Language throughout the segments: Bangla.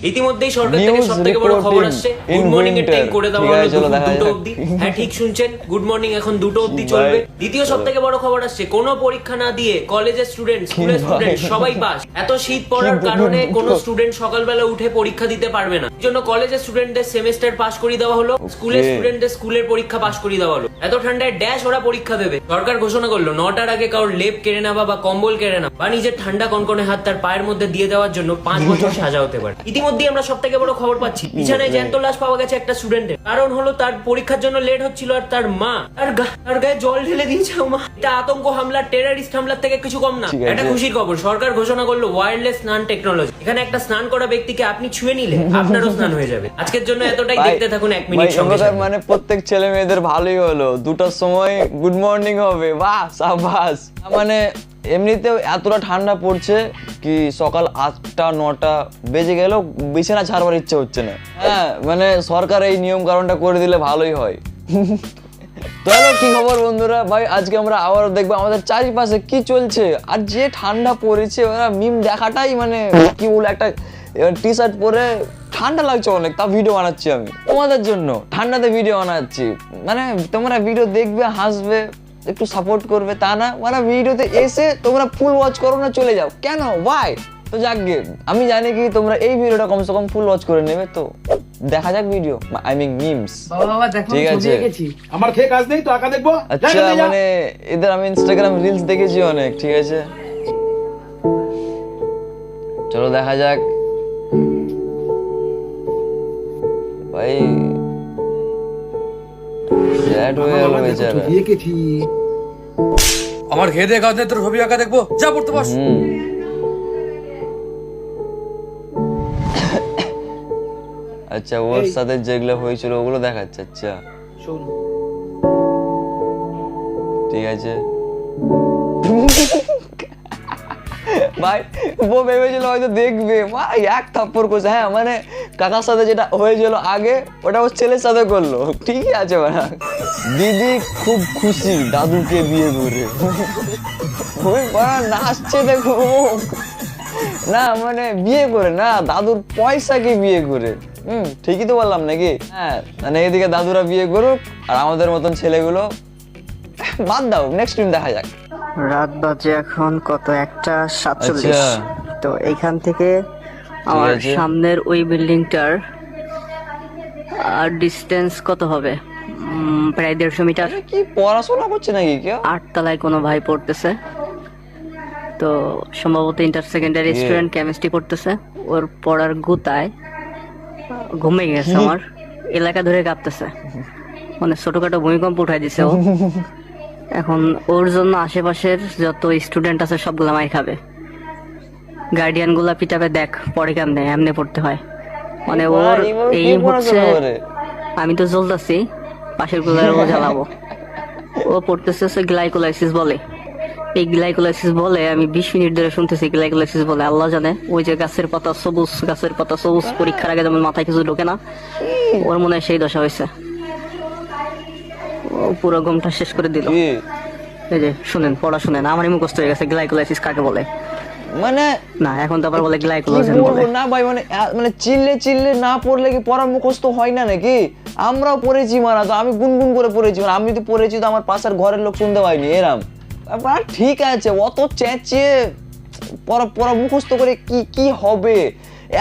ইতিমধ্যেই সরকার থেকে সবথেকে বড় খবর আসছে, গুড মর্নিং এর টাইম করে দেওয়া হলো 2টো অবধি। হ্যাঁ ঠিক শুনছেন, গুড মর্নিং এখন 2টো অবধি চলবে। দ্বিতীয় সবথেকে বড় খবর আসছে, কোনো পরীক্ষা না দিয়ে কলেজের স্টুডেন্ট, স্কুলের স্টুডেন্ট সবাই পাস। এত শীত পড়ার কারণে কোনো স্টুডেন্ট সকালবেলা উঠে পরীক্ষা দিতে পারবে না, জন্য কলেজের স্টুডেন্টদের সেমেস্টার পাস করে দেওয়া হলো, স্কুলের স্টুডেন্টদের স্কুলের পরীক্ষা পাস করে দেওয়া হলো। এত ঠান্ডায় ড্যাশ ওরা পরীক্ষা দেবে। সরকার ঘোষণা করলো 9টার আগে কারোর লেপ কেড়ে নেওয়া বা কম্বল কেড়ে নেওয়া বা নিজের ঠান্ডা কনকনে হাত তার পায়ের মধ্যে দিয়ে দেওয়ার জন্য 5 বছর সাজা হতে পারে। ইতিমধ্যেই আমরা সব থেকে বড় খবর পাচ্ছি, বিছানায় জ্যান্ত লাশ পাওয়া গেছে একটা স্টুডেন্টের। কারণ হলো তার পরীক্ষার জন্য লেট হচ্ছিল আর তার মা তার গায়ে জল ঢেলে দিয়েছে। এটা আতঙ্ক হামলা, টেররিস্ট হামলার থেকে কিছু কম না। একটা খুশির খবর, সরকার ঘোষণা করলো ওয়্যারলেস স্নান টেকনোলজি। এখানে একটা স্নান করা ব্যক্তিকে আপনি ছুঁয়ে নিলে আপনারও স্নান হয়ে যাবে। আজকের জন্য এতটাই, দেখতে থাকুন 1 মিনিট সঙ্গে সঙ্গে। মানে প্রত্যেক ছেলে মেয়েদের ভালোই হলো, 2টার সময় গুড মর্নিং হবে, বাহ সাবাস। মানে এমনিতেও এতটা ঠান্ডা পড়ছে কি সকাল 8টা 9টা বেজে গেলেও বিছানা ছাড়বার ইচ্ছে হচ্ছে না। হ্যাঁ মানে সরকার এই নিয়ম কারণটা করে দিলে ভালোই হয়। তাহলে কি খবর বন্ধুরা, ভাই আজকে আমরা আবারও দেখবো আমাদের চারিপাশে কি চলছে। আর যে ঠান্ডা পড়েছে, ওরা মিম দেখাটাই মানে কি বলে, একটা টি শার্ট পরে ঠান্ডা লাগছে অনেক, তা ভিডিও বানাচ্ছি আমি তোমাদের জন্য। ঠান্ডাতে ভিডিও বানাচ্ছি, মানে তোমরা ভিডিও দেখবে, হাসবে, একটু সাপোর্ট করবে, তা না মানে ভিডিওতে এসে তোমরা ফুল ওয়াচ করো না, চলে যাও কেন, ওয়াই? তো যাক গে, আমি জানি কি তোমরা এই ভিডিওটা কমসে কম ফুল ওয়াচ করে নেবে। তো দেখা যাক ভিডিও, আই মিন মিমস। ঠিক আছে, আমার খেয়ে কাজ নেই তো আঁকা দেখবো। আচ্ছা মানে এদের আমি ইনস্টাগ্রাম রিলস দেখেছি অনেক, ঠিক আছে চলো দেখা যাক। ভাই স্যাড হয়ে গেল বেচারা। আমার খেয়ে দিয়ে কাজ নেই, তোর ছবি আঁকা দেখবো, যা পড়তে বস। আচ্ছা ওর সাথে যেগুলো হয়েছিল ওগুলো দেখাচ্ছে। আচ্ছা ঠিক আছে। ভাই ও ভেবেছিল হয়তো দেখবে, ভাই এক থাপ্পড় করছে। হ্যাঁ মানে কাকার সাথে যেটা হয়েছিল আগে, ওটা ওর ছেলের সাথে করলো, ঠিকই আছে। মানে দিদি খুব খুশি দাদুকে বিয়ে করে, ওই নাচছে দেখো না, মানে বিয়ে করে না, দাদুর পয়সাকে বিয়ে করে। ঠিকই তো বললাম নাকি? হ্যাঁ মানে এদিকে দাদুরা বিয়ে করুক আর আমাদের মতন ছেলেগুলো বাদ দাও, নেক্সট টাইম দেখা যাক। রাত বাজে এখন কত, 1:47। আচ্ছা। তো এইখান থেকে আমার সামনের ওই বিল্ডিংটার ডিস্টেন্স কত হবে? প্রায় 150 মিটার। কি পড়াশোনা করছে নাকি কেউ? 8 তলায় কোনো ভাই পড়তেছে, তো সম্ভবত ইন্টার সেকেন্ডারি স্টুডেন্ট, কেমিস্ট্রি পড়তেছে। ওর পড়ার গুতায় ঘুমিয়ে গেছে, আমার এলাকা ধরে কাঁপতেছে, মানে ছোটখাটো ভূমিকম্প উঠাই দিছে ও। এখন ওর জন্য আশেপাশের যত স্টুডেন্ট আছে সবগুলা মাই খাবে। গার্ডিয়ান গুলা পিটাবে, দেখ পড়ে কেমনে, এমনি পড়তে হয়। মানে ওর এই হচ্ছে, আমি তো জ্বলতেছি, পাশের গুলার ও জ্বালাবো। ও পড়তেছে গ্লাইকোলাইসিস বলে। এই গ্লাইকোলাইসিস বলে আমি 20 মিনিট ধরে শুনতেছি গ্লাইকোলাইসিস বলে। আল্লাহ জানে, ওই যে গাছের পাতা সবুজ, পরীক্ষার আগে যেমন মাথায় কিছু ঢোকে না, ওর মনে হয় সেই দশা হয়েছে। ও পুরো ঘুমটা শেষ করে দিল। এই যে শুনেন, পড়া শুনেন, আমারই মুখস্থ হয়ে গেছে গ্লাইকোলাইসিস কাকে বলে। মানে না এখন তো আবার বলে গ্লাইকোলাইসিস বলে না ভাই, মানে চিল্লে না পড়লে কি পড়া মুখস্থ হয় না নাকি? আমরাও পড়েছি মারা, তো আমি গুনগুন করে পড়েছি, মানে আমি তো পড়েছি তো আমার পাশের ঘরের লোক শুনতে পাইনি এরম। ঠিক আছে, অত চেঁচিয়ে পড়া মুখস্থ করে কি হবে?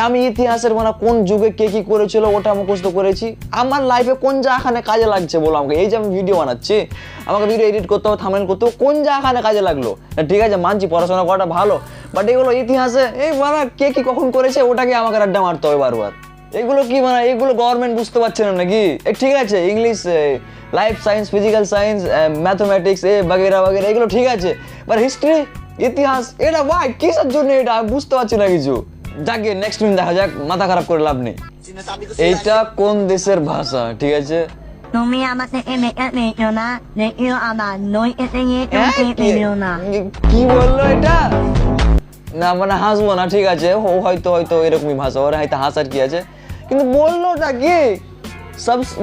আমি ইতিহাসের মানে কোন যুগে কে কি করেছিল ওটা মুখস্থ করেছি। আমার লাইফে কোন জায়গাখানে কাজে লাগছে বলো আমাকে? এই যে আমি ভিডিও বানাচ্ছি, আমাকে ভিডিও এডিট করতে হবে, থাম্বনেল করতে হবে, কোন জায়গাখানে কাজে লাগলো? ঠিক আছে মানছি পড়াশোনা করাটা ভালো, বাট এগুলো ইতিহাসে এই মানে কে কি কখন করেছে ওটাকে আমাকে আড্ডা মারতে হবে বারবার। এগুলো কি মানে এগুলো গভর্নমেন্ট বুঝতে পারছে না নাকি? ঠিক আছে English, life science, physical science, mathematics বাগেরা এগুলো ঠিক আছে, বাট হিস্ট্রি, ইতিহাস এটা ভাই কিসের জন্য? এটা বুঝতে পারছি না কিছু। যাকে নেক্সট দিন দেখা যাক, মাথা খারাপ করে লাভ নেই। এইটা কোন দেশের ভাষা? ঠিক আছে তুমি আমাকে এনেছো না, দেখিও আমার নই এসে গিয়ে তুমি না। কি বললো এটা? না মানে হাসবো না, ঠিক আছে হয়তো এরকমই ভাষা, ওরা হয়তো হাসার কি আছে, কিন্তু বললোটা কি?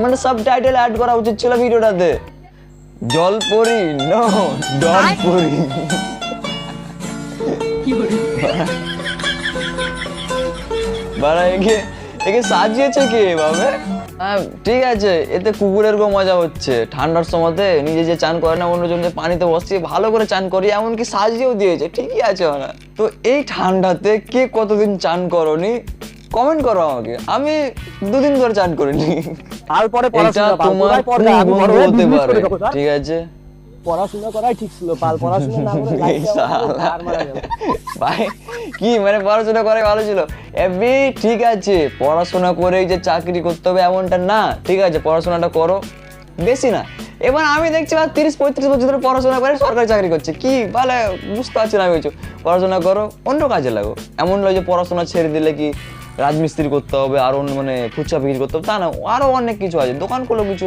মানে সাবটাইটেল অ্যাড করা উচিত ছিল ভিডিওটাতে। জলপরি নো ডলপরি। বাড়া একে একে সাজিয়েছে কে এভাবে? হ্যাঁ ঠিক আছে, এতে কুকুরের গো মজা হচ্ছে। ঠান্ডার সময়তে নিজে যে চান করে না, অন্যজনকে পানিতে বসিয়ে ভালো করে চান করি, এমনকি সাজিয়েও দিয়েছে, ঠিকই আছে ওরা। তো এই ঠান্ডাতে কে কতদিন চান করনি কমেন্ট করো আমাকে, আমি 2 দিন ধরে চান করিনি। আর পরে এটা পড়াশোনা তোমার কোন বন্ধু হতে পারে? ঠিক আছে পড়াশোনা করাই ঠিক ছিল, পাল পড়াশোনা না করে এই শালা। ভাই কি মানে পড়াশোনা করে ভালো ছিল এবি? ঠিক আছে, পড়াশোনা করেই যে চাকরি করতে হবে এমনটা না, ঠিক আছে পড়াশোনাটা করো, বেশি না। এবার আমি দেখছি 30-35 বছর ধরে পড়াশোনা করে সরকারি চাকরি করছে, কি বলে বুঝতে পারছি না আমি কিছু। পড়াশোনা করো, অন্য কাজে লাগো। এমন নয় যে পড়াশোনা ছেড়ে দিলে কি রাজমিস্ত্রি করতে হবে, আর অন্য মানে ফুচকা বিক্রি করতে হবে, তা না, আরো অনেক কিছু আছে। দোকান খোলো, কিছু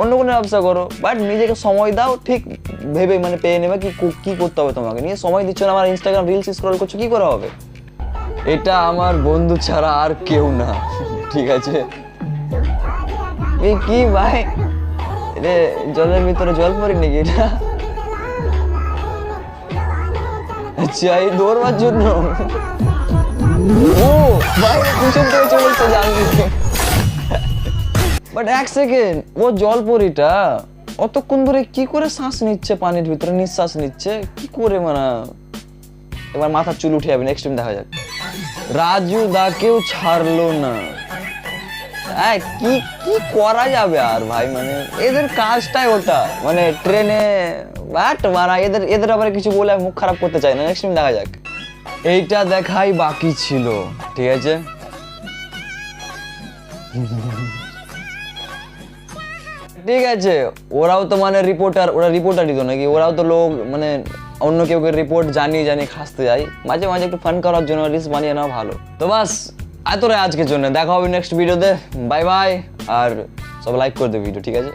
অন্য কোনো ব্যবসা করো, বাট নিজেকে সময় দাও, ঠিক ভেবে মানে পেয়ে নেবে কি করতে হবে তোমাকে। নিয়ে সময় দিচ্ছ না, আমার ইনস্টাগ্রাম রিলস স্ক্রল করছো, কি করে হবে? এটা আমার বন্ধু ছাড়া আর কেউ না, ঠিক আছে? এই কি ভাই, রে জলের ভিতরে জল পড়ি নাকি এটা? আচ্ছা এই দৌড়বার জন্য। ও ভাই পিছন থেকে চলে এসেছে জানবি। বাট 1 সেকেন্ড, ও জলপরিটা অতক্ষণ ধরে কি করে শ্বাস নিচ্ছে পানির ভিতরে, নিঃশ্বাস নিচ্ছে কি করে? মানে এবার মাথার চুল উঠে যাবে, নেক্সট টাইম দেখা যাক। রাজু দাকেও ছাড়লো না। কি কি করা যাবে আর ভাই, মানে এদের কাজটাই ওটা, মানে ট্রেনে বাট মারা, এদের আবার কিছু বলে মুখ খারাপ করতে চাই না, নেক্সট টাইম দেখা যাক। এইটা দেখাই বাকি ছিল, ঠিক আছে? ঠিক আছে, ওরাও তো মানে রিপোর্টার, ওরা রিপোর্টারই তো নাকি, ওরাও তো লোক, মানে অন্য কেউ রিপোর্ট জানিয়ে খাসতে যায়, মাঝে মাঝে একটু ফান করার জন্য রিলস বানিয়ে নেওয়া ভালো। তো বাস এতটাই আজকের জন্য, দেখা হবে নেক্সট ভিডিওতে, বাই বাই। আর সব লাইক করে দেবে ভিডিও, ঠিক আছে?